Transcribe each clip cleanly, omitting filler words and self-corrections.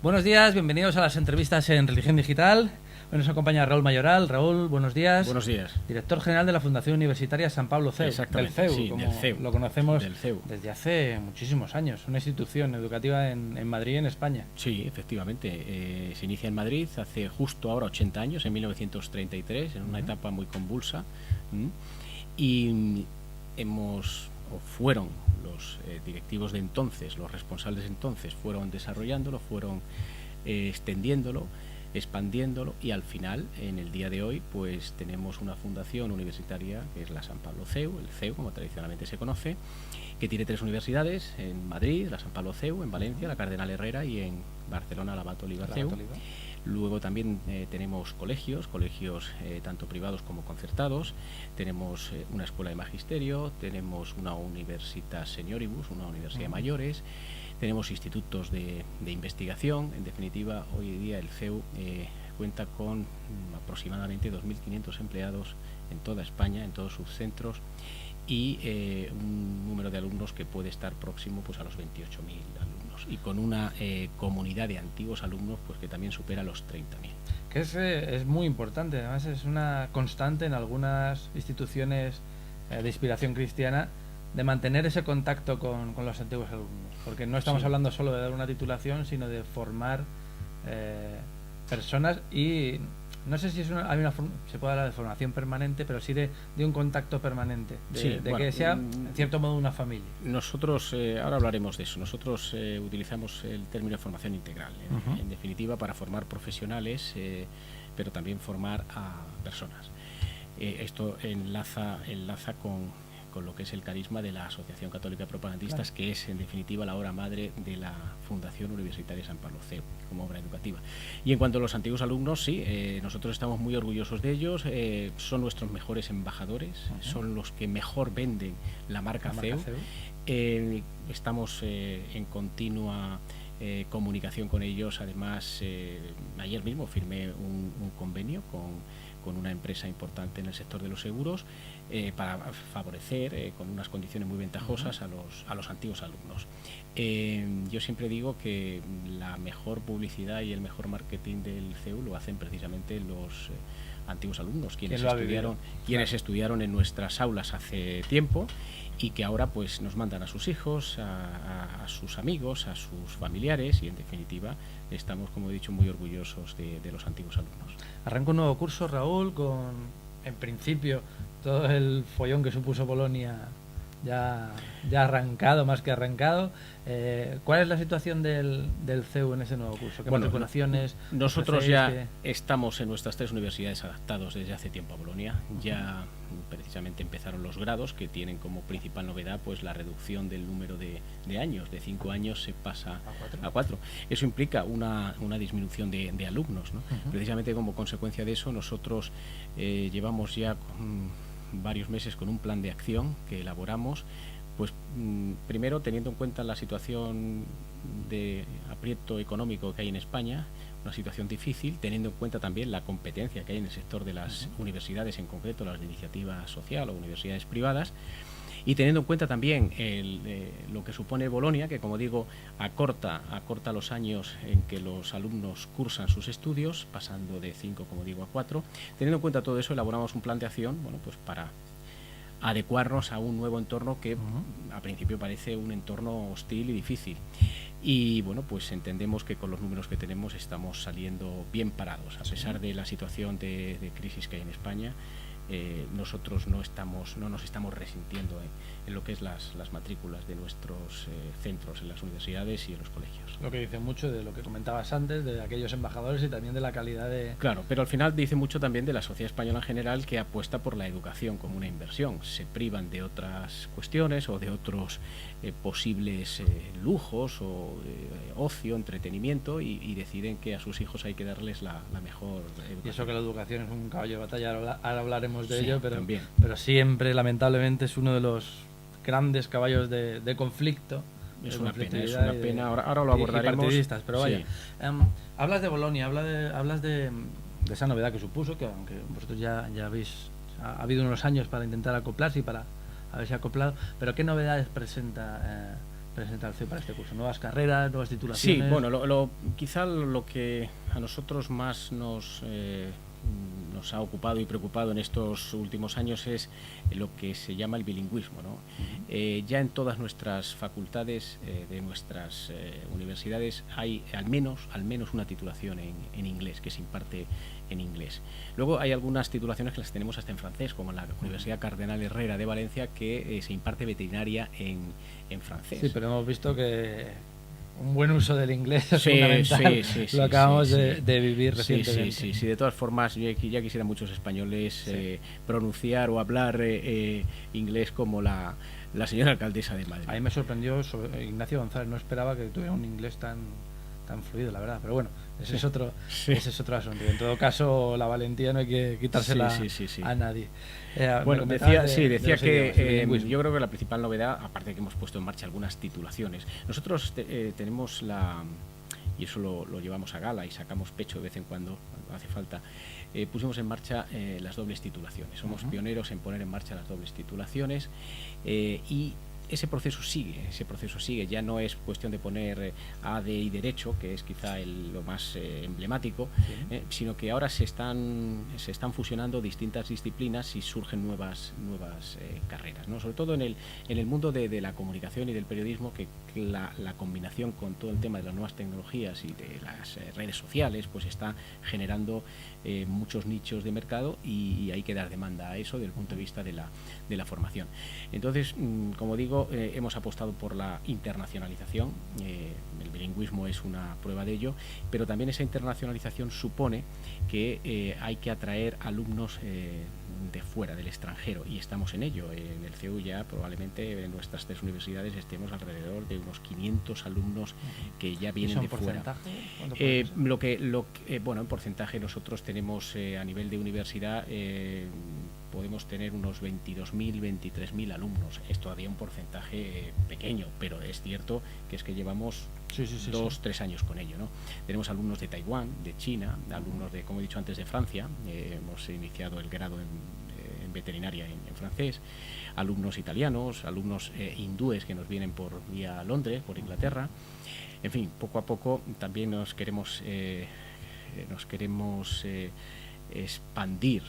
Buenos días, bienvenidos a las entrevistas en Religión Digital. Hoy nos acompaña Raúl Mayoral. Raúl, buenos días. Buenos días. Director general de la Fundación Universitaria San Pablo CEU. Exactamente, del CEU, sí, como del CEU. lo conocemos Del CEU. desde hace muchísimos años. Una institución educativa en Madrid, en España. Sí, efectivamente. Se inicia en Madrid hace justo ahora 80 años, en 1933, en una etapa muy convulsa. Y fueron los directivos de entonces, los responsables de entonces, fueron desarrollándolo, fueron extendiéndolo, expandiéndolo, y al final, en el día de hoy, pues tenemos una fundación universitaria que es la San Pablo CEU, el CEU como tradicionalmente se conoce, que tiene 3 universidades: en Madrid, la San Pablo CEU; en Valencia, la Cardenal Herrera; y en Barcelona, la Abat Oliba CEU. Luego también tenemos colegios tanto privados como concertados. Tenemos una escuela de magisterio, tenemos una universitas senioribus, una universidad de mayores, tenemos institutos de investigación. En definitiva, hoy en día el CEU cuenta con aproximadamente 2.500 empleados en toda España, en todos sus centros, y un número de alumnos que puede estar próximo pues a los 28.000 alumnos, y con una comunidad de antiguos alumnos pues que también supera los 30.000. Que es muy importante, además es una constante en algunas instituciones de inspiración cristiana, de mantener ese contacto con los antiguos alumnos, porque no estamos hablando solo de dar una titulación, sino de formar personas. Y no sé si se puede hablar de formación permanente, pero sí de un contacto permanente, que sea en cierto modo una familia. Nosotros, ahora hablaremos de eso, nosotros utilizamos el término de formación integral, en definitiva, para formar profesionales, pero también formar a personas. Esto enlaza con lo que es el carisma de la Asociación Católica de Propagandistas, que es en definitiva la obra madre de la Fundación Universitaria San Pablo CEU como obra educativa. Y en cuanto a los antiguos alumnos, sí, nosotros estamos muy orgullosos de ellos. Son nuestros mejores embajadores, son los que mejor venden la marca CEU. Estamos en continua comunicación con ellos. Además, ayer mismo firmé un convenio con una empresa importante en el sector de los seguros, para favorecer con unas condiciones muy ventajosas a los antiguos alumnos. Yo siempre digo que la mejor publicidad y el mejor marketing del CEU lo hacen precisamente los antiguos alumnos, quienes estudiaron en nuestras aulas hace tiempo, y que ahora pues nos mandan a sus hijos, a sus amigos, a sus familiares, y en definitiva estamos, como he dicho, muy orgullosos de los antiguos alumnos. Arranca un nuevo curso, Raúl, con, en principio, todo el follón que supuso Bolonia ya arrancado, más que arrancado. ¿Cuál es la situación del CEU en ese nuevo curso? ¿Qué matriculaciones? Nosotros ya estamos en nuestras 3 universidades adaptados desde hace tiempo a Bolonia. Ya precisamente empezaron los grados, que tienen como principal novedad pues la reducción del número de años. De 5 años se pasa a 4. Eso implica una disminución de alumnos, ¿no? Precisamente como consecuencia de eso, nosotros llevamos ya varios meses con un plan de acción que elaboramos, pues primero teniendo en cuenta la situación de aprieto económico que hay en España, una situación difícil, teniendo en cuenta también la competencia que hay en el sector de las universidades, en concreto las de iniciativa social o universidades privadas, y teniendo en cuenta también lo que supone Bolonia, que como digo acorta los años en que los alumnos cursan sus estudios, pasando de 5, como digo, a 4. Teniendo en cuenta todo eso, elaboramos un plan de acción, pues para adecuarnos a un nuevo entorno que a principio parece un entorno hostil y difícil. Y pues entendemos que con los números que tenemos estamos saliendo bien parados, a pesar de la situación de crisis que hay en España. Nosotros no nos estamos resintiendo en lo que es las matrículas de nuestros centros en las universidades y en los colegios. Lo que dice mucho de lo que comentabas antes, de aquellos embajadores, y también de la calidad de... Claro, pero al final dice mucho también de la sociedad española en general, que apuesta por la educación como una inversión. Se privan de otras cuestiones o de otros posibles lujos o ocio, entretenimiento, y deciden que a sus hijos hay que darles la mejor educación. Y eso, que la educación es un caballo de batalla, ahora hablaremos de ello, también. Pero siempre, lamentablemente, es uno de los grandes caballos de conflicto. Es una pena. Ahora lo abordaremos. Y partidistas, pero vaya. Hablas de Bolonia, hablas de esa novedad que supuso, que aunque vosotros ya habéis... Ha habido unos años para intentar acoplarse y para haberse acoplado, pero ¿qué novedades presenta presenta el CEU para este curso? ¿Nuevas carreras, nuevas titulaciones? Sí, bueno, quizá lo que a nosotros más nos ha ocupado y preocupado en estos últimos años es lo que se llama el bilingüismo, ¿no? Ya en todas nuestras facultades de nuestras universidades hay al menos una titulación en inglés, que se imparte en inglés. Luego hay algunas titulaciones que las tenemos hasta en francés, como en la Universidad Cardenal Herrera de Valencia, que se imparte veterinaria en francés. Sí, pero hemos visto que un buen uso del inglés es fundamental. Lo acabamos de vivir recientemente. Sí. De todas formas, ya quisieran muchos españoles pronunciar o hablar inglés como la señora alcaldesa de Madrid. A mí me sorprendió Ignacio González, no esperaba que tuviera un inglés tan fluido, la verdad, pero bueno, ese es otro asunto. En todo caso, la valentía no hay que quitársela a nadie. Bueno, decía que yo creo que la principal novedad, aparte de que hemos puesto en marcha algunas titulaciones, nosotros tenemos y eso lo llevamos a gala y sacamos pecho de vez en cuando hace falta, pusimos en marcha las dobles titulaciones. Somos pioneros en poner en marcha las dobles titulaciones y ese proceso sigue, ya no es cuestión de poner AD y Derecho, que es quizá lo más emblemático, sino que ahora se están fusionando distintas disciplinas y surgen nuevas carreras, ¿no? Sobre todo en el mundo de la comunicación y del periodismo, que la combinación con todo el tema de las nuevas tecnologías y de las redes sociales pues está generando muchos nichos de mercado y hay que dar demanda a eso desde el punto de vista de la formación. Entonces, como digo, hemos apostado por la internacionalización. El bilingüismo es una prueba de ello, pero también esa internacionalización supone que hay que atraer alumnos de fuera, del extranjero, y estamos en ello. En el CEU ya probablemente en nuestras 3 universidades estemos alrededor de unos 500 alumnos que ya vienen de fuera. Bueno, en porcentaje nosotros tenemos a nivel de universidad podemos tener unos 22.000, 23.000 alumnos. Es todavía un porcentaje pequeño, pero es cierto que llevamos 2-3 años con ello, ¿no? Tenemos alumnos de Taiwán, de China, alumnos de, como he dicho antes, de Francia. Hemos iniciado el grado en veterinaria en francés, alumnos italianos, alumnos hindúes que nos vienen por vía Londres, por Inglaterra. En fin, poco a poco también nos queremos expandir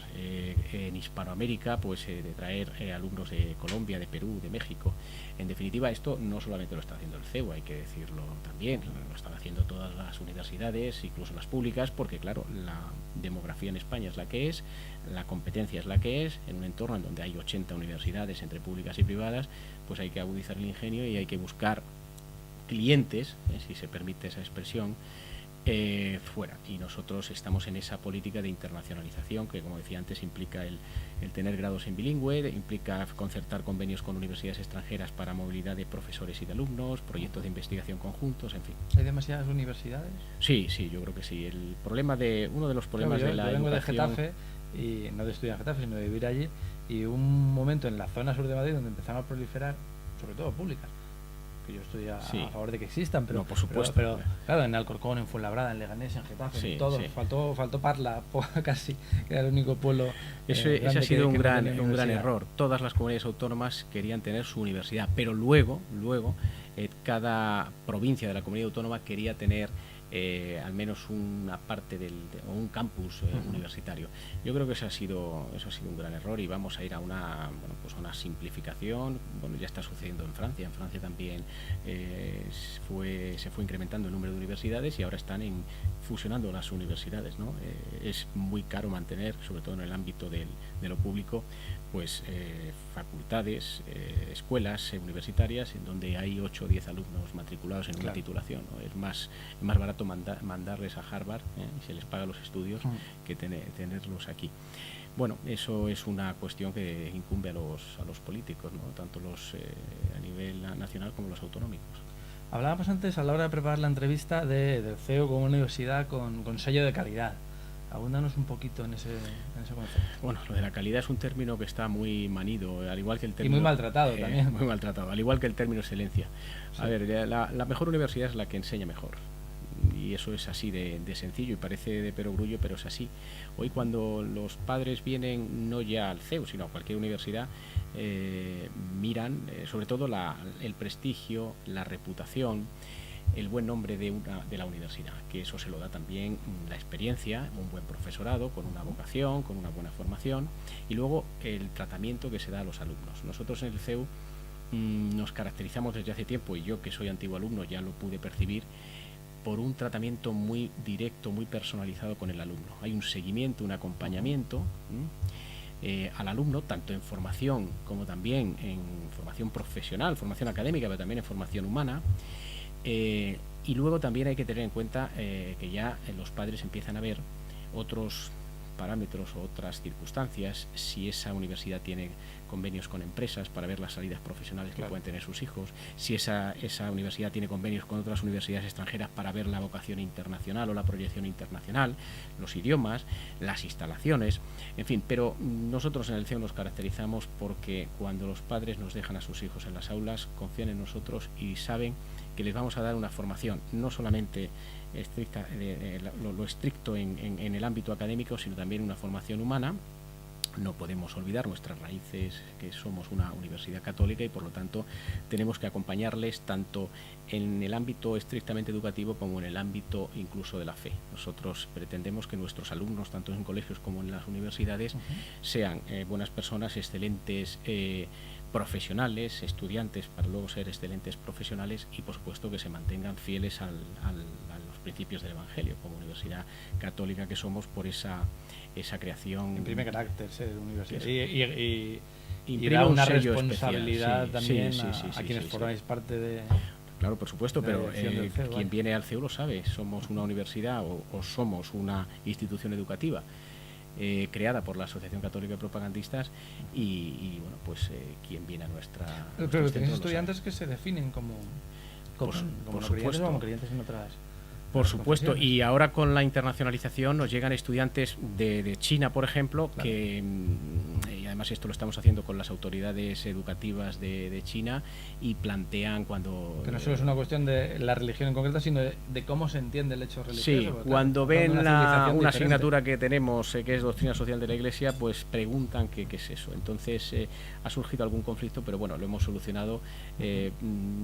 en Hispanoamérica, pues de traer alumnos de Colombia, de Perú, de México. En definitiva, esto no solamente lo está haciendo el CEU, hay que decirlo también, lo están haciendo todas las universidades, incluso las públicas, porque claro, la demografía en España es la que es, la competencia es la que es, en un entorno en donde hay 80 universidades entre públicas y privadas, pues hay que agudizar el ingenio y hay que buscar clientes, si se permite esa expresión, fuera, y nosotros estamos en esa política de internacionalización que, como decía antes, implica el tener grados en bilingüe, implica concertar convenios con universidades extranjeras para movilidad de profesores y de alumnos, proyectos de investigación conjuntos, en fin. ¿Hay demasiadas universidades? Sí, yo creo que sí. Uno de los problemas de la yo vengo educación... de Getafe, y no de estudiar en Getafe, sino de vivir allí, y un momento en la zona sur de Madrid donde empezaron a proliferar, sobre todo públicas, que yo estoy a favor de que existan, pero, no, por supuesto, pero claro, en Alcorcón, en Fuenlabrada, en Leganés, en Getafe, en todo, faltó Parla casi, que era el único pueblo. Ese ha sido un gran error. Todas las comunidades autónomas querían tener su universidad, pero luego cada provincia de la comunidad autónoma quería tener al menos una parte o un campus universitario. Yo creo que eso ha sido un gran error y vamos a ir a una simplificación. Ya está sucediendo en Francia. En Francia también se fue incrementando el número de universidades y ahora están fusionando las universidades, ¿no? Es muy caro mantener, sobre todo en el ámbito de lo público, pues facultades, escuelas universitarias en donde hay 8 o 10 alumnos matriculados en una titulación, ¿no? Es más barato mandarles a Harvard y se les paga los estudios que tenerlos aquí. Bueno, eso es una cuestión que incumbe a los políticos, ¿no? Tanto los a nivel nacional como los autonómicos. Hablábamos antes, a la hora de preparar la entrevista, del CEU como universidad con sello de calidad. Abúndanos un poquito en ese concepto. Bueno, lo de la calidad es un término que está muy manido, al igual que el término... Y muy maltratado también. Muy maltratado, al igual que el término excelencia. Sí. A ver, la mejor universidad es la que enseña mejor. y eso es así de sencillo y parece de perogrullo, pero es así. Hoy cuando los padres vienen no ya al CEU, sino a cualquier universidad, miran sobre todo el prestigio, la reputación, el buen nombre de la universidad, que eso se lo da también la experiencia, un buen profesorado con una vocación, con una buena formación, y luego el tratamiento que se da a los alumnos. Nosotros en el CEU nos caracterizamos desde hace tiempo, y yo que soy antiguo alumno ya lo pude percibir, por un tratamiento muy directo, muy personalizado con el alumno. Hay un seguimiento, un acompañamiento al alumno, tanto en formación como también en formación profesional, formación académica, pero también en formación humana. Y luego también hay que tener en cuenta que ya los padres empiezan a ver otros parámetros o otras circunstancias, si esa universidad tiene convenios con empresas para ver las salidas profesionales que pueden tener sus hijos, si esa universidad tiene convenios con otras universidades extranjeras para ver la vocación internacional o la proyección internacional, los idiomas, las instalaciones, en fin. Pero nosotros en el CEU nos caracterizamos porque cuando los padres nos dejan a sus hijos en las aulas, confían en nosotros y saben que les vamos a dar una formación no solamente estricta, lo estricto en el ámbito académico, sino también una formación humana. No podemos olvidar nuestras raíces, que somos una universidad católica, y por lo tanto tenemos que acompañarles tanto en el ámbito estrictamente educativo como en el ámbito incluso de la fe. Nosotros pretendemos que nuestros alumnos, tanto en colegios como en las universidades, sean buenas personas, excelentes profesionales, estudiantes para luego ser excelentes profesionales, y por supuesto que se mantengan fieles a los principios del Evangelio, como universidad católica que somos, por esa creación. Imprime carácter ser universidad y da una sello responsabilidad especial. también a quienes formáis parte de... Claro, por supuesto, pero CEU, quien viene al CEU lo sabe. Somos una universidad o somos una institución educativa creada por la Asociación Católica de Propagandistas, y bueno, pues quien viene a nuestra... Pero tenéis estudiantes que se definen como por no creyentes supuesto. o como creyentes en otras... Por supuesto, y ahora con la internacionalización nos llegan estudiantes de China, por ejemplo, claro, que y además esto lo estamos haciendo con las autoridades educativas de China, y plantean cuando... Que no solo es una cuestión de la religión en concreto, sino de cómo se entiende el hecho religioso. Sí, porque, cuando claro, ven una asignatura que tenemos, que es doctrina social de la Iglesia, pues preguntan qué es eso. Entonces ha surgido algún conflicto, pero bueno, lo hemos solucionado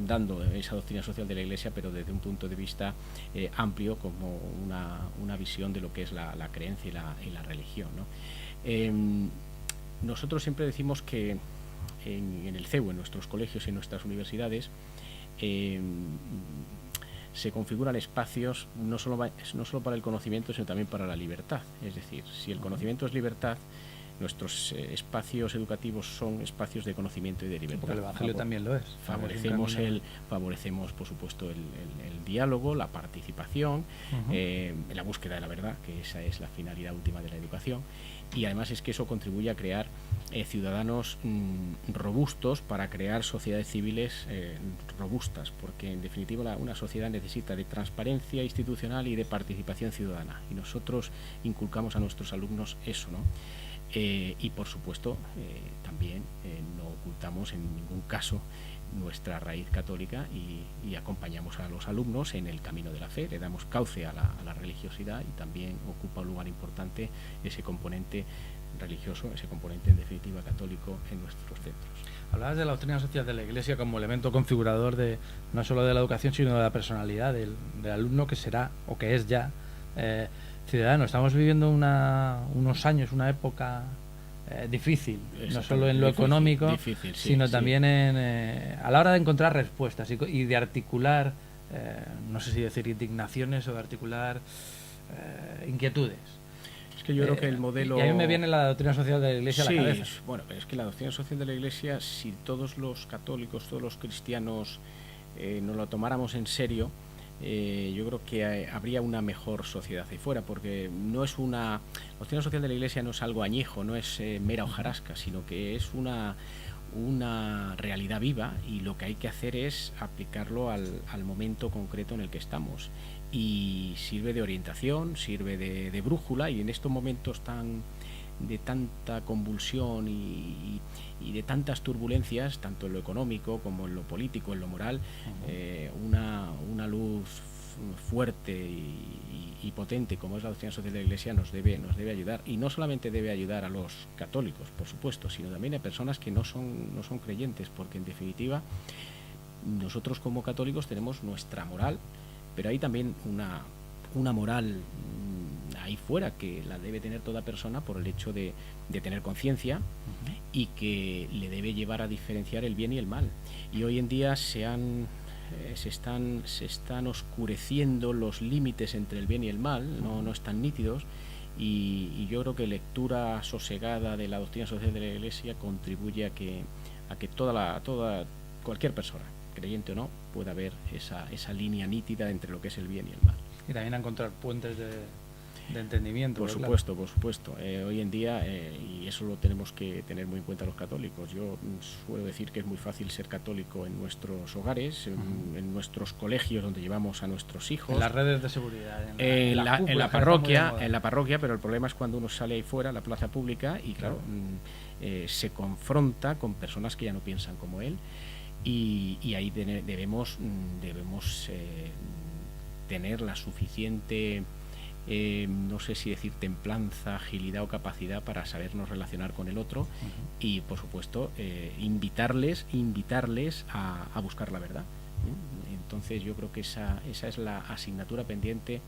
dando esa doctrina social de la Iglesia, pero desde un punto de vista amplio, como una visión de lo que es la creencia y la religión, ¿no? Nosotros siempre decimos que en el CEU, en nuestros colegios y en nuestras universidades, se configuran espacios no solo para el conocimiento, sino también para la libertad. Es decir, si el conocimiento es libertad, nuestros espacios educativos son espacios de conocimiento y de libertad. Porque el Evangelio también lo es. Favorecemos, por supuesto, el diálogo, la participación, la búsqueda de la verdad, que esa es la finalidad última de la educación, y además es que eso contribuye a crear ciudadanos robustos, para crear sociedades civiles robustas, porque en definitiva una sociedad necesita de transparencia institucional y de participación ciudadana, y nosotros inculcamos a nuestros alumnos eso, ¿no? Y por supuesto también no ocultamos en ningún caso nuestra raíz católica, y acompañamos a los alumnos en el camino de la fe, le damos cauce a la religiosidad, y también ocupa un lugar importante ese componente religioso, ese componente en definitiva católico en nuestros centros. Hablabas de la doctrina social de la Iglesia como elemento configurador de no solo de la educación, sino de la personalidad del alumno, que será o que es ya ciudadano. Estamos viviendo unos años, una época difícil, no solo en lo económico, sino también a la hora de encontrar respuestas y de articular, no sé si decir indignaciones, o de articular inquietudes. Es que yo creo que el modelo... Y a mí me viene la doctrina social de la Iglesia a la cabeza. Bueno, es que la doctrina social de la Iglesia, si todos los católicos, todos los cristianos nos lo tomáramos en serio, yo creo que habría una mejor sociedad ahí fuera, porque no es la doctrina social de la Iglesia no es algo añejo, no es mera hojarasca, sino que es una realidad viva, y lo que hay que hacer es aplicarlo al momento concreto en el que estamos, y sirve de orientación, sirve de brújula, y en estos momentos de tanta convulsión y de tantas turbulencias, tanto en lo económico como en lo político, en lo moral, una luz fuerte y potente como es la doctrina social de la Iglesia nos debe ayudar, y no solamente debe ayudar a los católicos, por supuesto, sino también a personas que no son creyentes, porque en definitiva nosotros como católicos tenemos nuestra moral, pero hay también una moral ahí fuera que la debe tener toda persona por el hecho de tener conciencia, y que le debe llevar a diferenciar el bien y el mal. Y hoy en día se están oscureciendo los límites entre el bien y el mal, no están nítidos, y yo creo que lectura sosegada de la doctrina social de la Iglesia contribuye a que cualquier persona, creyente o no, pueda ver esa línea nítida entre lo que es el bien y el mal. Y también a encontrar puentes de entendimiento. Por supuesto. Hoy en día, y eso lo tenemos que tener muy en cuenta los católicos, yo suelo decir que es muy fácil ser católico en nuestros hogares, en nuestros colegios donde llevamos a nuestros hijos, en las redes de seguridad, en la parroquia, pero el problema es cuando uno sale ahí fuera, a la plaza pública, y claro, se confronta con personas que ya no piensan como él, y ahí debemos tener la suficiente, no sé si decir templanza, agilidad o capacidad para sabernos relacionar con el otro, y por supuesto invitarles a buscar la verdad. Entonces yo creo que esa es la asignatura pendiente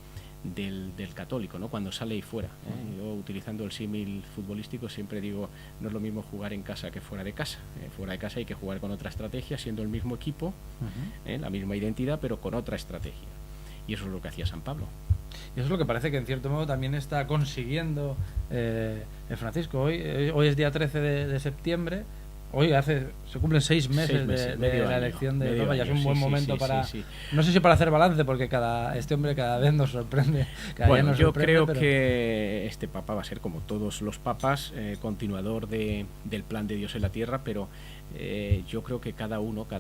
del católico, ¿no? Cuando sale ahí fuera. Yo, utilizando el símil futbolístico, siempre digo, no es lo mismo jugar en casa que fuera de casa. Fuera de casa hay que jugar con otra estrategia, siendo el mismo equipo, la misma identidad, pero con otra estrategia. Y eso es lo que hacía San Pablo. Y eso es lo que parece que en cierto modo también está consiguiendo el Francisco. Hoy es día 13 de septiembre. Hoy se cumplen 6 meses de la elección de Papa. Ya es un buen momento para... No sé si para hacer balance, porque este hombre cada vez nos sorprende. Yo creo que este Papa va a ser, como todos los papas, continuador del plan de Dios en la tierra, pero yo creo que cada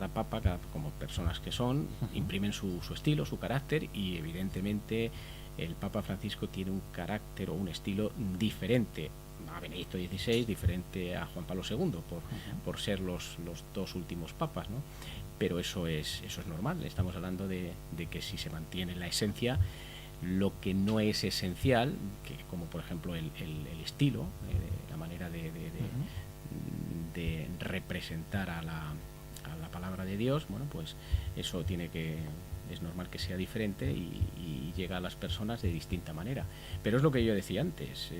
papa, como personas que son, imprimen su estilo, su carácter, y evidentemente el Papa Francisco tiene un carácter o un estilo diferente a Benedicto XVI, diferente a Juan Pablo II, por ser los dos últimos papas, ¿no? Pero eso es normal. Estamos hablando de que si se mantiene la esencia, lo que no es esencial, como por ejemplo el estilo, la manera de representar a la palabra de Dios, bueno, pues eso es normal que sea diferente, y llega a las personas de distinta manera. Pero es lo que yo decía antes,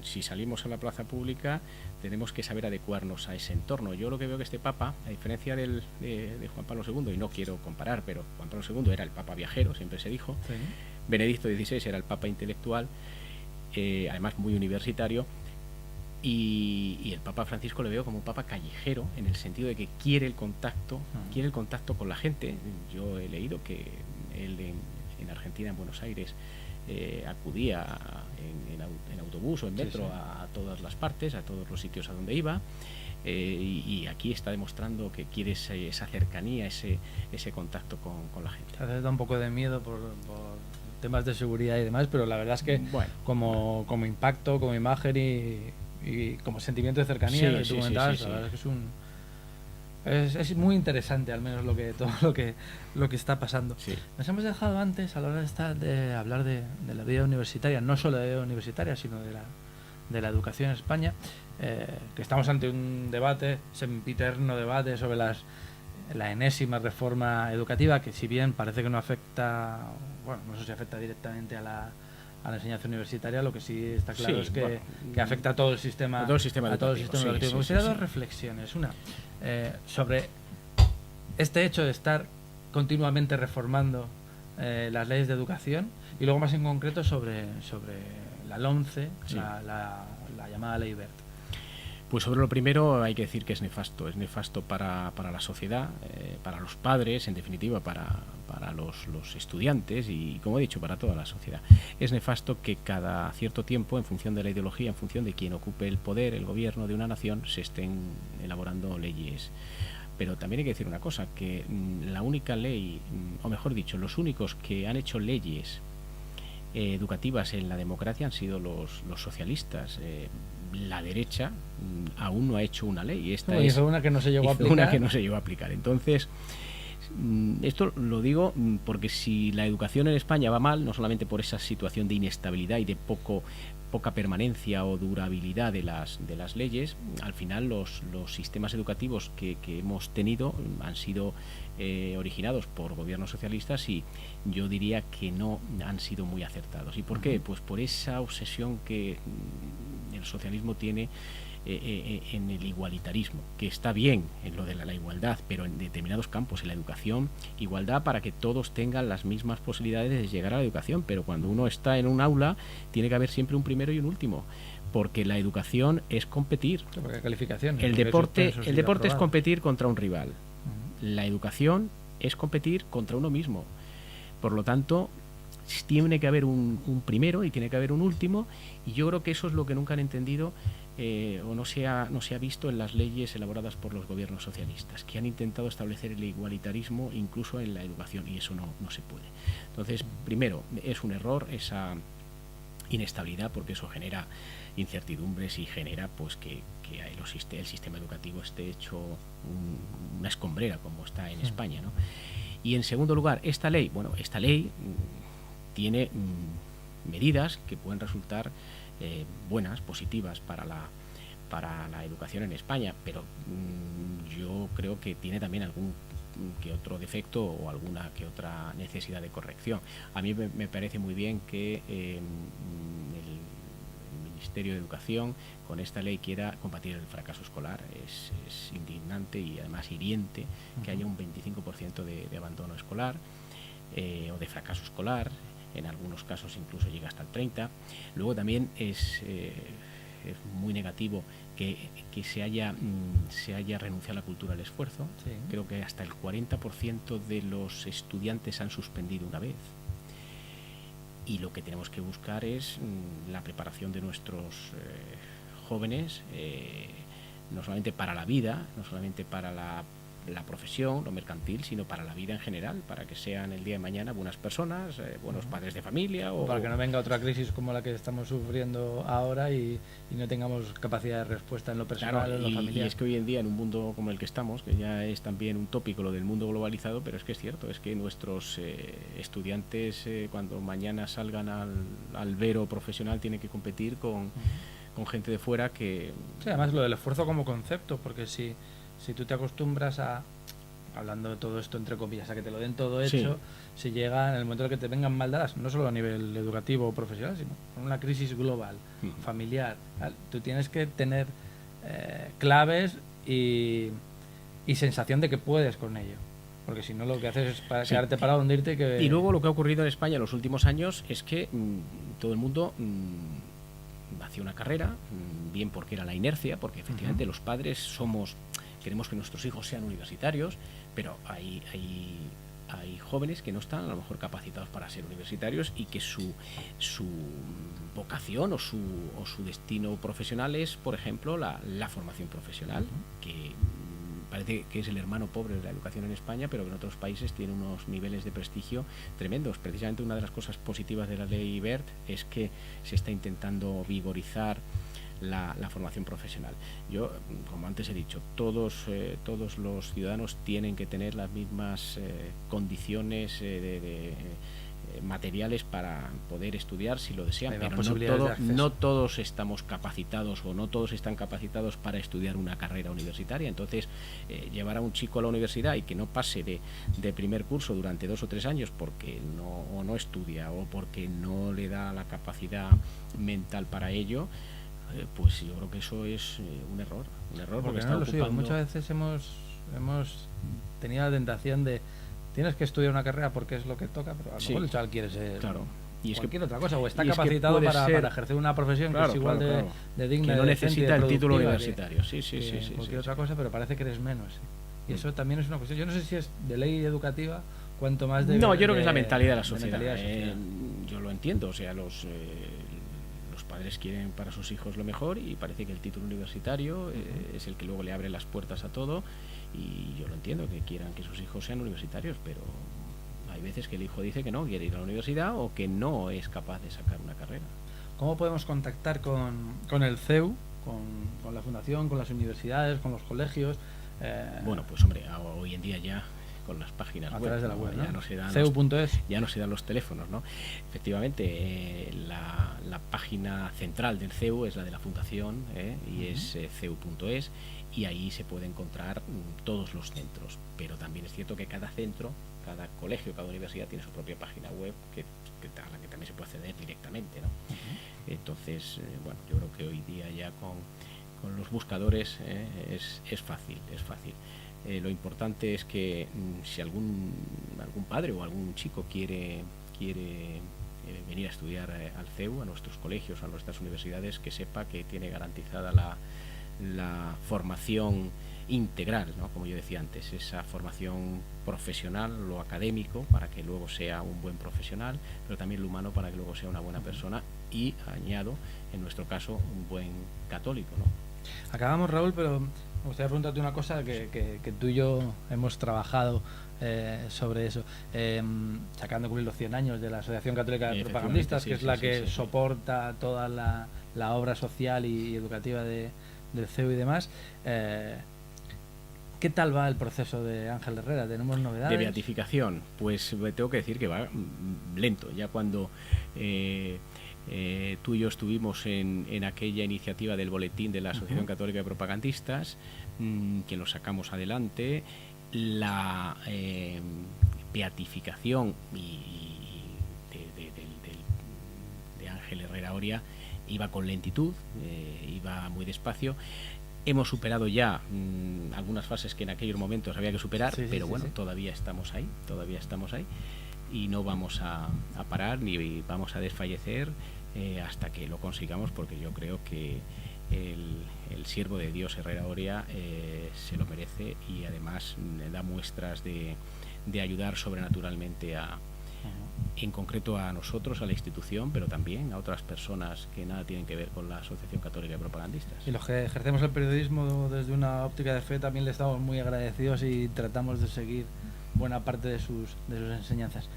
si salimos a la plaza pública tenemos que saber adecuarnos a ese entorno. Yo lo que veo que este Papa, a diferencia de Juan Pablo II, y no quiero comparar, pero Juan Pablo II era el Papa viajero, siempre se dijo, Benedicto XVI era el Papa intelectual, además muy universitario, y el Papa Francisco le veo como un Papa callejero, en el sentido de que quiere el contacto con la gente. Yo he leído que él en Argentina, en Buenos Aires, acudía en autobús o en metro a todas las partes, a todos los sitios a donde iba, y aquí está demostrando que quiere esa cercanía, ese contacto con la gente. A veces da un poco de miedo por temas de seguridad y demás, pero la verdad es que como impacto, como imagen y como sentimiento de cercanía, que tú comentabas, la verdad es que es muy interesante, al menos todo lo que está pasando. Nos hemos dejado antes, a la hora de hablar de la vida universitaria, no solo de la vida universitaria, sino de la educación en España, que estamos ante un debate, sempiterno debate sobre la enésima reforma educativa, que si bien parece que no afecta, no sé si afecta directamente a la enseñanza universitaria, lo que sí está claro es que afecta a todo el sistema educativo. Me gustaría dos reflexiones. Una, sobre este hecho de estar continuamente reformando las leyes de educación, y luego más en concreto sobre la LOMCE, la llamada Ley Wert. Pues sobre lo primero hay que decir que es nefasto para la sociedad, para los padres, en definitiva para los estudiantes, y como he dicho, para toda la sociedad. Es nefasto que cada cierto tiempo, en función de la ideología, en función de quien ocupe el poder, el gobierno de una nación, se estén elaborando leyes. Pero también hay que decir una cosa, que la única ley, o mejor dicho, los únicos que han hecho leyes educativas en la democracia han sido los socialistas. La derecha aún no ha hecho una ley. Esta es una que no se llegó a aplicar. Una que no se llegó a aplicar. Entonces, Esto lo digo porque si la educación en España va mal, no solamente por esa situación de inestabilidad y de poca permanencia o durabilidad de las leyes, al final los sistemas educativos que hemos tenido han sido originados por gobiernos socialistas y yo diría que no han sido muy acertados. ¿Y por qué? Pues por esa obsesión que el socialismo tiene en el igualitarismo, que está bien en lo de la igualdad, pero en determinados campos, en la educación, igualdad para que todos tengan las mismas posibilidades de llegar a la educación, pero cuando uno está en un aula tiene que haber siempre un primero y un último, porque la educación es competir. El deporte es competir contra un rival. La educación es competir contra uno mismo. Por lo tanto, tiene que haber un primero y tiene que haber un último, y yo creo que eso es lo que nunca han entendido o no se ha visto en las leyes elaboradas por los gobiernos socialistas, que han intentado establecer el igualitarismo incluso en la educación, y eso no se puede. Entonces, primero, es un error esa inestabilidad, porque eso genera incertidumbres y genera pues que el sistema educativo esté hecho una escombrera como está en España, ¿no? Y en segundo lugar, esta ley tiene medidas que pueden resultar buenas, positivas para la educación en España, pero yo creo que tiene también algún que otro defecto o alguna que otra necesidad de corrección. A mí me parece muy bien que el Ministerio de Educación con esta ley quiera combatir el fracaso escolar. Es indignante y además hiriente que haya un 25% de abandono escolar o de fracaso escolar. En algunos casos incluso llega hasta el 30%. Luego también es muy negativo que se haya renunciado a la cultura del esfuerzo. Sí. Creo que hasta el 40% de los estudiantes han suspendido una vez. Y lo que tenemos que buscar es la preparación de nuestros jóvenes, no solamente para la vida, no solamente para la profesión, lo mercantil, sino para la vida en general, para que sean el día de mañana buenas personas, buenos padres de familia. O para que no venga otra crisis como la que estamos sufriendo ahora y no tengamos capacidad de respuesta en lo personal, claro, en lo familiar. Y es que hoy en día, en un mundo como el que estamos, que ya es también un tópico lo del mundo globalizado, pero es que es cierto, es que nuestros estudiantes cuando mañana salgan al vero profesional tienen que competir con gente de fuera que... Sí, además lo del esfuerzo como concepto, porque si tú te acostumbras a, hablando de todo esto entre comillas, a que te lo den todo hecho, si llega en el momento en el que te vengan mal dadas, no solo a nivel educativo o profesional, sino con una crisis global, familiar, tú tienes que tener claves y sensación de que puedes con ello. Porque si no, lo que haces es quedarte parado, hundirte. Y luego lo que ha ocurrido en España en los últimos años es que todo el mundo hacía una carrera, bien porque era la inercia, porque efectivamente los padres queremos que nuestros hijos sean universitarios, pero hay jóvenes que no están a lo mejor capacitados para ser universitarios y que su vocación o su destino profesional es, por ejemplo, la formación profesional, que parece que es el hermano pobre de la educación en España, pero que en otros países tiene unos niveles de prestigio tremendos. Precisamente una de las cosas positivas de la ley Wert es que se está intentando vigorizar la formación profesional. Yo, como antes he dicho, todos los ciudadanos tienen que tener las mismas condiciones materiales para poder estudiar si lo desean, pero no todos estamos capacitados o no todos están capacitados para estudiar una carrera universitaria. Entonces, llevar a un chico a la universidad y que no pase de primer curso durante 2 o 3 años porque no estudia o porque no le da la capacidad mental para ello, pues yo creo que eso es un error porque está ocupando... Muchas veces hemos tenido la tentación de tienes que estudiar una carrera porque es lo que toca, pero a lo mejor el chaval quiere ser y es cualquier otra cosa, o está capacitado para ejercer una profesión que es igual de digna, que no necesita el título universitario, cualquier otra cosa, pero parece que eres menos. Y eso también es una cuestión, yo no sé si es de ley educativa, cuanto más de... No, yo creo que es la mentalidad de la sociedad. Yo lo entiendo, o sea, los padres quieren para sus hijos lo mejor y parece que el título universitario es el que luego le abre las puertas a todo, y yo lo entiendo que quieran que sus hijos sean universitarios, pero hay veces que el hijo dice que no quiere ir a la universidad o que no es capaz de sacar una carrera. ¿Cómo podemos contactar con el CEU, con la fundación, con las universidades, con los colegios? Bueno, pues hombre, hoy en día ya páginas a web. través de la web, ¿no? Ya no se dan CEU.es. ya no se dan los teléfonos, ¿no? Efectivamente, la página central del CEU es la de la Fundación, y es CEU.es, y ahí se puede encontrar todos los centros, pero también es cierto que cada centro, cada colegio, cada universidad tiene su propia página web a la que también se puede acceder directamente, ¿no? Entonces, bueno, yo creo que hoy día ya con los buscadores es fácil. Lo importante es que si algún padre o algún chico quiere venir a estudiar al CEU, a nuestros colegios, a nuestras universidades, que sepa que tiene garantizada la formación integral, ¿no? Como yo decía antes, esa formación profesional, lo académico, para que luego sea un buen profesional, pero también lo humano para que luego sea una buena persona y, añado, en nuestro caso, un buen católico, ¿no? Acabamos, Raúl, pero me gustaría preguntarte una cosa que tú y yo hemos trabajado sobre eso, sacando cumplir los 100 años de la Asociación Católica de Propagandistas, que es la que soporta toda la obra social y educativa del CEU y demás. ¿Qué tal va el proceso de Ángel Herrera? ¿Tenemos novedades? De beatificación, pues tengo que decir que va lento. Ya cuando tú y yo estuvimos en aquella iniciativa del boletín de la Asociación Católica de Propagandistas, que lo sacamos adelante, la beatificación de Ángel Herrera Oria iba con lentitud, iba muy despacio. Hemos superado ya algunas fases que en aquellos momentos había que superar, pero bueno, todavía estamos ahí y no vamos a parar ni vamos a desfallecer hasta que lo consigamos, porque yo creo que el siervo de Dios Herrera Oria se lo merece y además da muestras de ayudar sobrenaturalmente en concreto a nosotros, a la institución, pero también a otras personas que nada tienen que ver con la Asociación Católica de Propagandistas. Y los que ejercemos el periodismo desde una óptica de fe también le estamos muy agradecidos y tratamos de seguir buena parte de sus enseñanzas.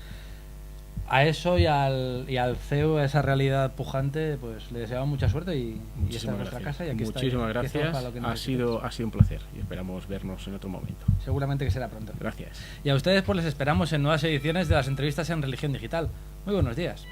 A eso y al CEU, a esa realidad pujante, pues le deseamos mucha suerte y esta es nuestra casa y aquí muchísimas gracias. Ha sido un placer y esperamos vernos en otro momento. Seguramente que será pronto. Gracias. Y a ustedes pues les esperamos en nuevas ediciones de las entrevistas en Religión Digital. Muy buenos días.